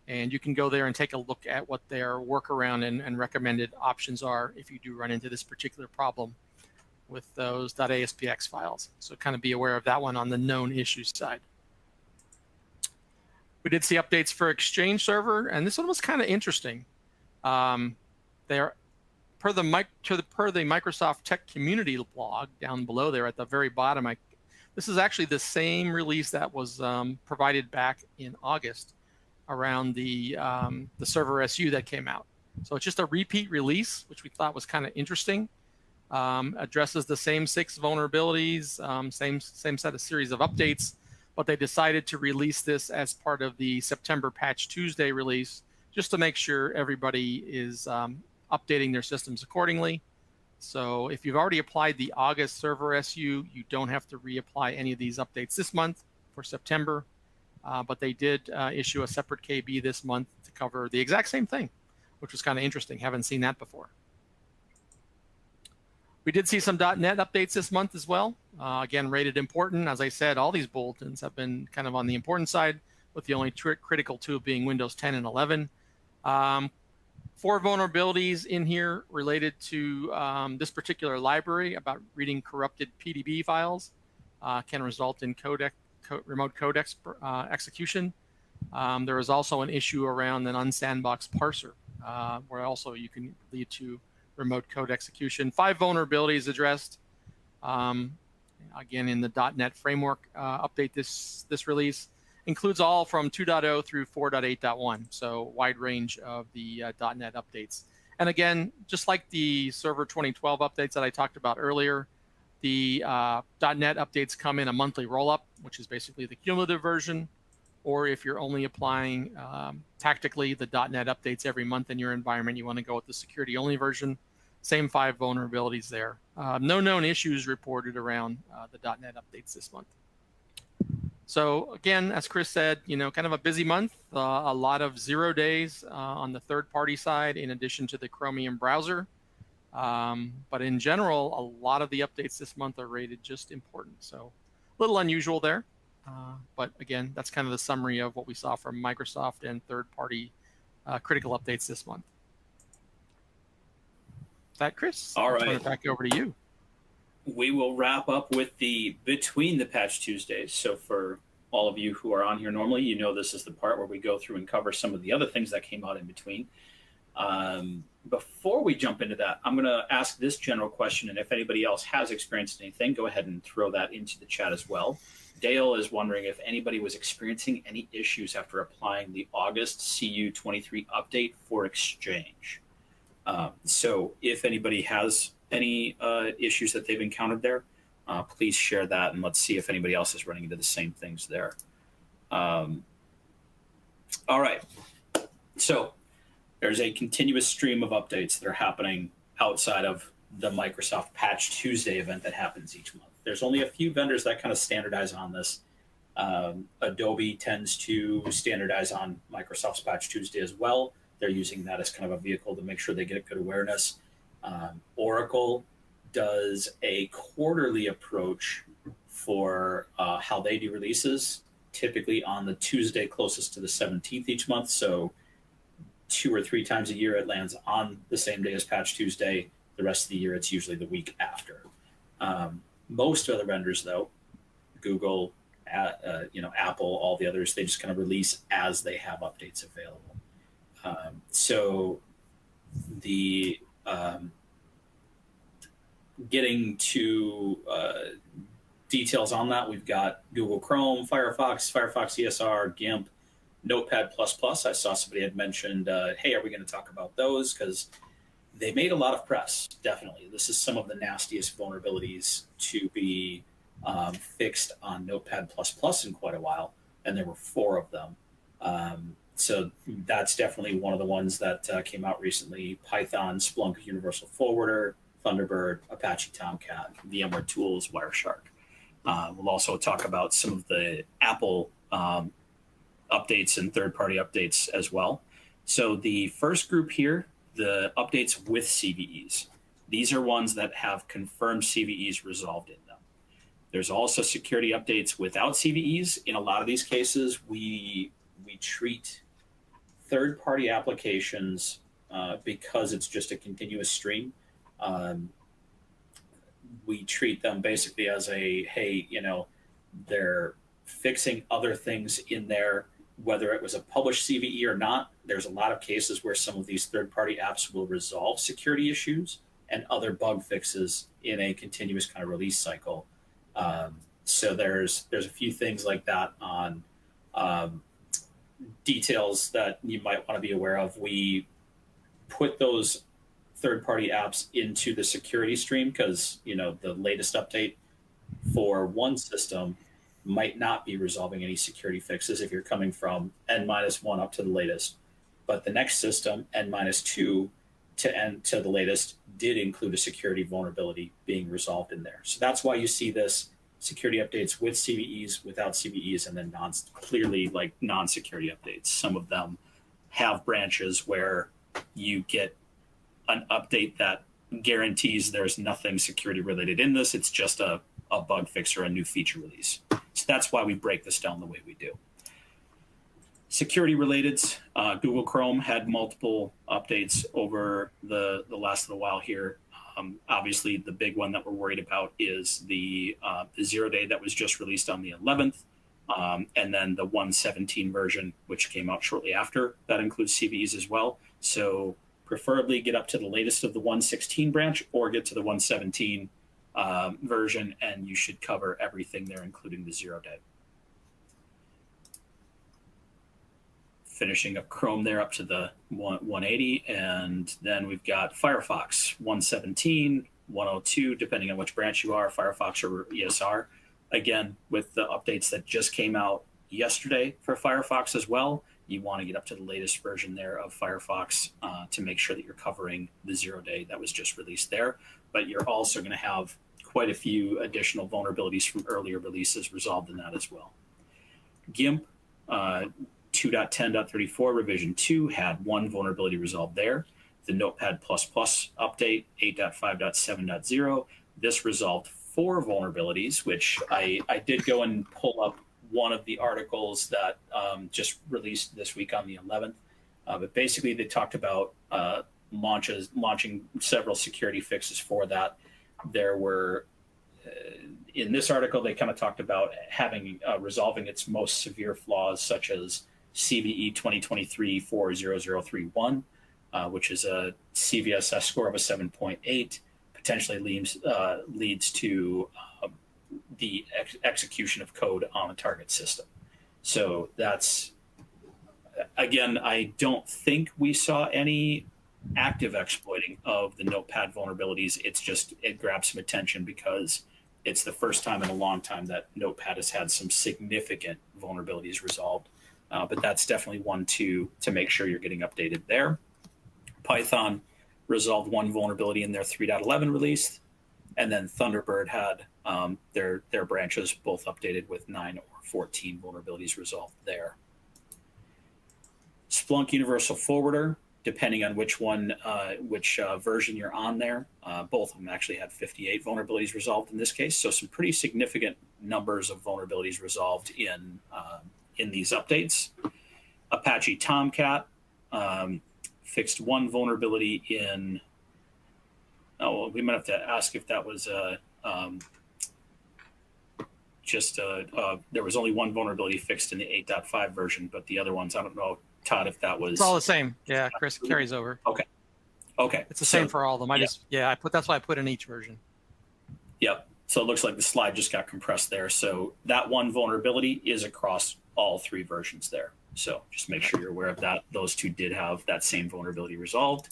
And you can go there and take a look at what their workaround and recommended options are if you do run into this particular problem with those .aspx files. So kind of be aware of that one on the known issues side. We did see updates for Exchange Server, and this one was kind of interesting. They are per the Microsoft Tech Community blog down below there at the very bottom. This is actually the same release that was provided back in August around the Server SU that came out. So it's just a repeat release, which we thought was kind of interesting. Addresses the same 6 vulnerabilities, same set of series of updates, but they decided to release this as part of the September Patch Tuesday release, just to make sure everybody is updating their systems accordingly. So if you've already applied the August Server SU, you don't have to reapply any of these updates this month for September. But they did issue a separate KB this month to cover the exact same thing, which was kind of interesting. Haven't seen that before. We did see some .NET updates this month as well. Again, rated important. As I said, all these bulletins have been kind of on the important side, with the only critical 2 being Windows 10 and 11. 4 vulnerabilities in here related to this particular library about reading corrupted PDB files. Can result in codec remote code execution. There is also an issue around an unsandboxed parser, where also you can lead to remote code execution. 5 vulnerabilities addressed. Again, in the .NET framework update, this release includes all from 2.0 through 4.8.1, so wide range of the .NET updates. And again, just like the Server 2012 updates that I talked about earlier, the .NET updates come in a monthly rollup, which is basically the cumulative version. Or if you're only applying tactically the .NET updates every month in your environment, you want to go with the security-only version. Same 5 vulnerabilities there. No known issues reported around the .NET updates this month. So again, as Chris said, kind of a busy month. A lot of 0 days on the third-party side, in addition to the Chromium browser. But in general, a lot of the updates this month are rated just important. So a little unusual there. But again, that's kind of the summary of what we saw from Microsoft and third-party critical updates this month. That, Chris, all right, I'll turn it back over to you. We will wrap up with the Between the Patch Tuesdays. So for all of you who are on here normally, this is the part where we go through and cover some of the other things that came out in between. Before we jump into that, I'm going to ask this general question, and if anybody else has experienced anything, go ahead and throw that into the chat as well. Dale is wondering if anybody was experiencing any issues after applying the August CU23 update for Exchange. So if anybody has any issues that they've encountered there, please share that, and let's see if anybody else is running into the same things there. All right. So there's a continuous stream of updates that are happening outside of the Microsoft Patch Tuesday event that happens each month. There's only a few vendors that kind of standardize on this. Adobe tends to standardize on Microsoft's Patch Tuesday as well. They're using that as kind of a vehicle to make sure they get good awareness. Oracle does a quarterly approach for how they do releases, typically on the Tuesday closest to the 17th each month. So 2 or 3 times a year it lands on the same day as Patch Tuesday. The rest of the year it's usually the week after. Most other vendors, though, Google, Apple, all the others, they just kind of release as they have updates available. So the getting to details on that, we've got Google Chrome, Firefox ESR, GIMP, Notepad++. I saw somebody had mentioned, hey, are we going to talk about those? Because they made a lot of press, definitely. This is some of the nastiest vulnerabilities to be fixed on Notepad++ in quite a while, and there were 4 of them. So that's definitely one of the ones that came out recently. Python, Splunk Universal Forwarder, Thunderbird, Apache Tomcat, VMware Tools, Wireshark. We'll also talk about some of the Apple updates and third-party updates as well. So the first group here, the updates with CVEs. These are ones that have confirmed CVEs resolved in them. There's also security updates without CVEs. In a lot of these cases, we treat third-party applications because it's just a continuous stream. We treat them basically as a, hey, they're fixing other things in there, whether it was a published CVE or not. There's a lot of cases where some of these third-party apps will resolve security issues and other bug fixes in a continuous kind of release cycle. So there's a few things like that on details that you might want to be aware of. We put those third-party apps into the security stream because the latest update for one system might not be resolving any security fixes if you're coming from N-1 up to the latest. But the next system, N-2 to the latest, did include a security vulnerability being resolved in there. So that's why you see this security updates with CVEs, without CVEs, and then clearly like non-security updates. Some of them have branches where you get an update that guarantees there's nothing security related in this. It's just a bug fix or a new feature release. So that's why we break this down the way we do. Security related, Google Chrome had multiple updates over the last little while here. Obviously, the big one that we're worried about is the 0 day that was just released on the 11th. And then the 1.17 version, which came out shortly after, that includes CVEs as well. So preferably get up to the latest of the 1.16 branch or get to the 1.17 version, and you should cover everything there, including the 0-day. Finishing up Chrome there up to the 180, and then we've got Firefox 1.17, 102, depending on which branch you are, Firefox or ESR. Again, with the updates that just came out yesterday for Firefox as well, you want to get up to the latest version there of Firefox to make sure that you're covering the 0-day that was just released there. But you're also going to have quite a few additional vulnerabilities from earlier releases resolved in that as well. GIMP 2.10.34 revision 2 had one vulnerability resolved there. The Notepad++ update 8.5.7.0, this resolved 4 vulnerabilities, which I did go and pull up one of the articles that just released this week on the 11th. But basically they talked about launching several security fixes for that. There were, in this article, they kind of talked about having resolving its most severe flaws, such as CVE 2023-40031, which is a CVSS score of a 7.8, potentially leads to the execution of code on a target system. So that's, again, I don't think we saw any active exploiting of the Notepad vulnerabilities. It's just, it grabs some attention because it's the first time in a long time that Notepad has had some significant vulnerabilities resolved. But that's definitely one to make sure you're getting updated there. Python resolved one vulnerability in their 3.11 release, and then Thunderbird had their branches both updated with 9 or 14 vulnerabilities resolved there. Splunk Universal Forwarder, depending on which one, which version you're on there, both of them actually had 58 vulnerabilities resolved in this case. So some pretty significant numbers of vulnerabilities resolved in these updates. Apache Tomcat fixed one vulnerability in. Oh, well, we might have to ask if that was there was only one vulnerability fixed in the 8.5 version, but the other ones, I don't know, Todd, if that was. It's all the same. Yeah, Chris, carries over. Okay. It's the same for all of them. That's why I put in each version. Yep. So it looks like the slide just got compressed there. So that one vulnerability is across all 3 versions there. So just make sure you're aware of that. Those 2 did have that same vulnerability resolved.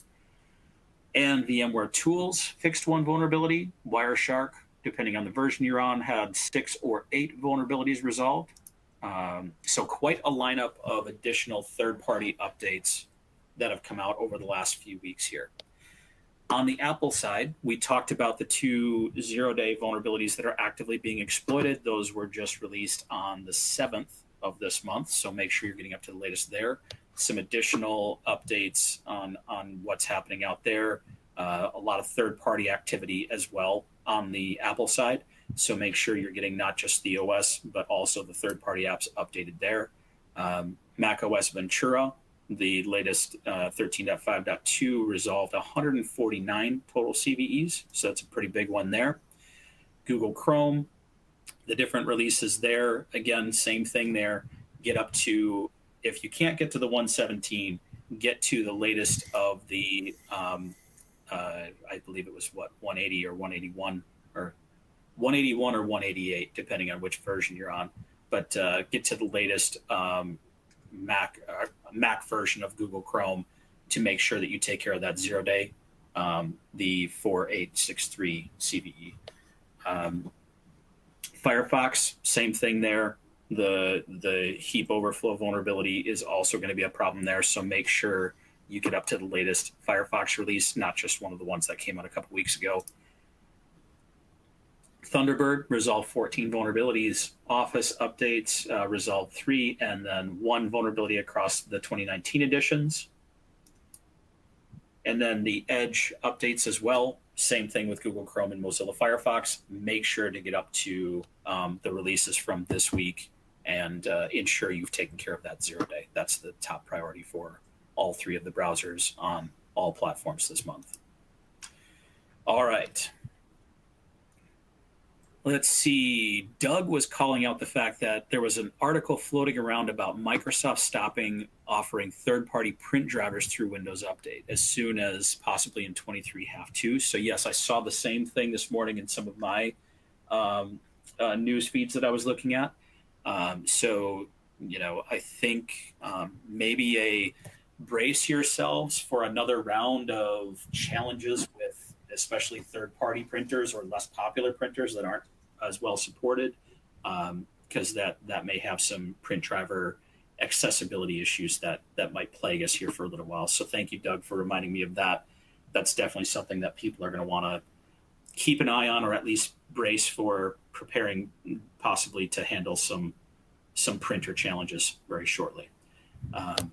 And VMware Tools fixed one vulnerability. Wireshark, depending on the version you're on, had 6 or 8 vulnerabilities resolved. So quite a lineup of additional third-party updates that have come out over the last few weeks here. On the Apple side, we talked about the 2 0-day vulnerabilities that are actively being exploited. Those were just released on the 7th of this month, so make sure you're getting up to the latest there. Some additional updates on what's happening out there. A lot of third-party activity as well on the Apple side. So make sure you're getting not just the OS, but also the third-party apps updated there. Mac OS Ventura, the latest 13.5.2 resolved 149 total CVEs. So that's a pretty big one there. Google Chrome, the different releases there. Again, same thing there. Get up to, if you can't get to the 1.17, get to the latest of the, I believe it was what, 180 or 181 or 181 or 188, depending on which version you're on. But get to the latest Mac version of Google Chrome to make sure that you take care of that 0-day, the 4863 CVE. Firefox, same thing there. The heap overflow vulnerability is also going to be a problem there. So make sure you get up to the latest Firefox release, not just one of the ones that came out a couple weeks ago. Thunderbird resolved 14 vulnerabilities. Office updates resolved 3, and then 1 vulnerability across the 2019 editions. And then the Edge updates as well. Same thing with Google Chrome and Mozilla Firefox. Make sure to get up to the releases from this week and ensure you've taken care of that 0-day. That's the top priority for all 3 of the browsers on all platforms this month. All right. Let's see. Doug was calling out the fact that there was an article floating around about Microsoft stopping offering third-party print drivers through Windows Update as soon as possibly in 23 half two. So yes, I saw the same thing this morning in some of my um, news feeds that I was looking at. So I think maybe a brace yourselves for another round of challenges with especially third-party printers or less popular printers that aren't as well supported, because that may have some print driver accessibility issues that might plague us here for a little while. So thank you, Doug, for reminding me of that. That's definitely something that people are going to want to keep an eye on, or at least brace for preparing possibly to handle some printer challenges very shortly. Um,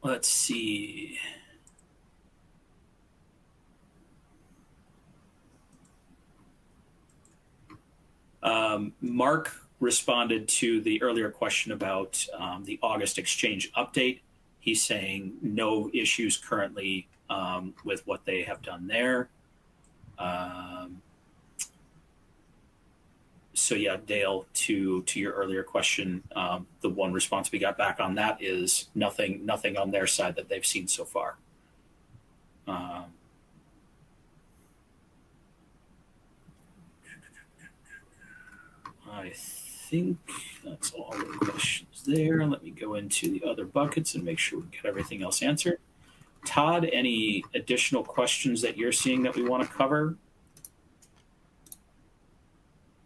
let's see. Mark responded to the earlier question about the August exchange update. He's saying no issues currently with what they have done there. So yeah, Dale, to your earlier question, the one response we got back on that is nothing on their side that they've seen so far. I think that's all the questions there. Let me go into the other buckets and make sure we get everything else answered. Todd, any additional questions that you're seeing that we want to cover?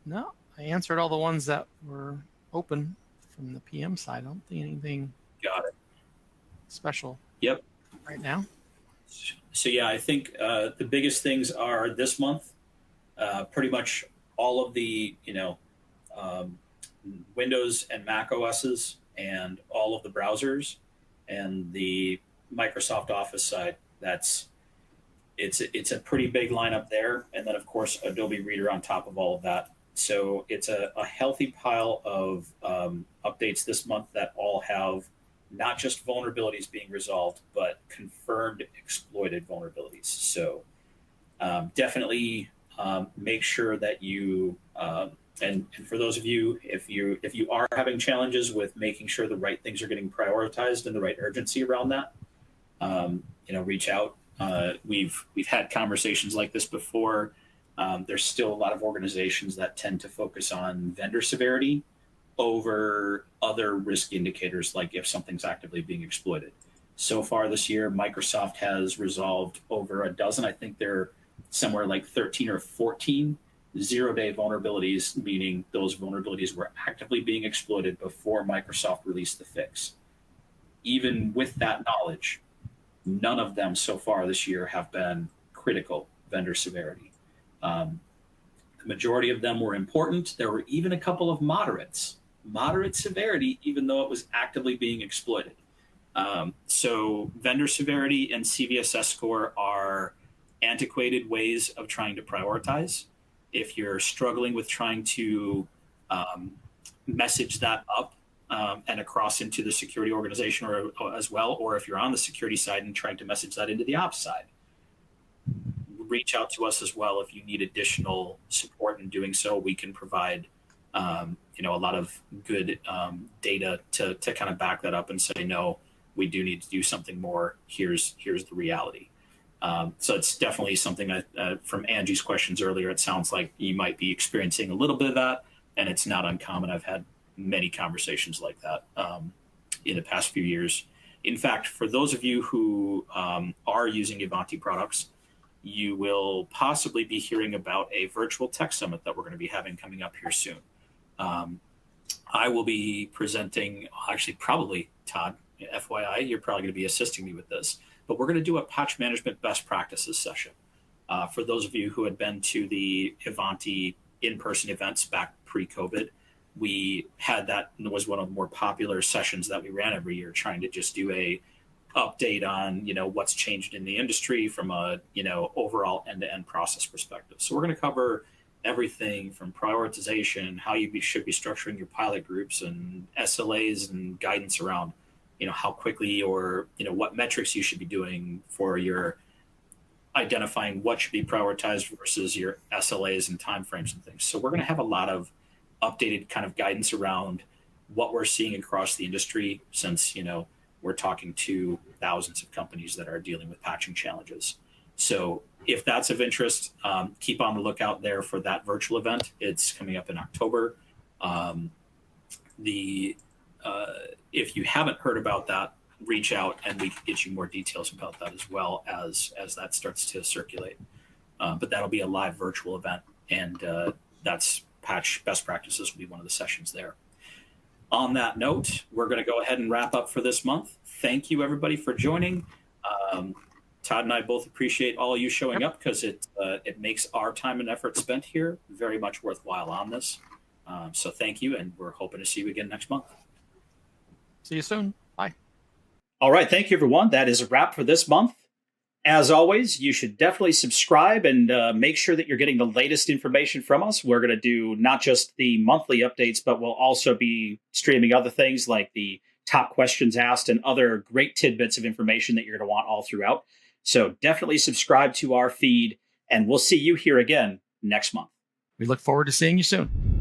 No, I answered all the ones that were open from the PM side. I don't think anything Got it. special. Yep. Right now. So yeah, I think the biggest things are this month. Pretty much all of the um, Windows and Mac OSs and all of the browsers and the Microsoft Office side. It's a pretty big lineup there, and then of course Adobe Reader on top of all of that. So it's a healthy pile of updates this month that all have not just vulnerabilities being resolved, but confirmed exploited vulnerabilities. So definitely make sure that you and for those of you, if you are having challenges with making sure the right things are getting prioritized and the right urgency around that, reach out. We've had conversations like this before. There's still a lot of organizations that tend to focus on vendor severity over other risk indicators, like if something's actively being exploited. So far this year, Microsoft has resolved over a dozen. I think they're somewhere like 13 or 14 zero-day vulnerabilities, meaning those vulnerabilities were actively being exploited before Microsoft released the fix. Even with that knowledge, none of them so far this year have been critical vendor severity. The majority of them were important. There were even a couple of moderate severity, even though it was actively being exploited. So vendor severity and CVSS score are antiquated ways of trying to prioritize. If you're struggling with trying to message that up and across into the security organization or as well, or if you're on the security side and trying to message that into the ops side, reach out to us as well if you need additional support in doing so. We can provide a lot of good data to kind of back that up and say, no, we do need to do something more. Here's the reality. So it's definitely something that from Angie's questions earlier, it sounds like you might be experiencing a little bit of that, and it's not uncommon. I've had many conversations like that in the past few years. In fact, for those of you who are using Ivanti products, you will possibly be hearing about a virtual tech summit that we're going to be having coming up here soon. I will be presenting, actually, probably, Todd, FYI, you're probably going to be assisting me with this, but we're going to do a patch management best practices session. For those of you who had been to the Ivanti in-person events back pre-COVID, we had that, and it was one of the more popular sessions that we ran every year, trying to just do a update on what's changed in the industry from a overall end-to-end process perspective. So we're going to cover everything from prioritization, how you should be structuring your pilot groups, and SLAs and guidance around how quickly or what metrics you should be doing for your identifying what should be prioritized versus your SLAs and timeframes and things. So we're going to have a lot of updated kind of guidance around what we're seeing across the industry, since we're talking to thousands of companies that are dealing with patching challenges. So if that's of interest, keep on the lookout there for that virtual event. It's coming up in October. If you haven't heard about that, reach out and we can get you more details about that as well as that starts to circulate. But that'll be a live virtual event, and that's patch best practices will be one of the sessions there. On that note, we're going to go ahead and wrap up for this month. Thank you, everybody, for joining. Todd and I both appreciate all you showing up, because it makes our time and effort spent here very much worthwhile on this. So thank you, and we're hoping to see you again next month. See you soon. Bye. All right. Thank you, everyone. That is a wrap for this month. As always, you should definitely subscribe and make sure that you're getting the latest information from us. We're going to do not just the monthly updates, but we'll also be streaming other things like the top questions asked and other great tidbits of information that you're going to want all throughout. So definitely subscribe to our feed, and we'll see you here again next month. We look forward to seeing you soon.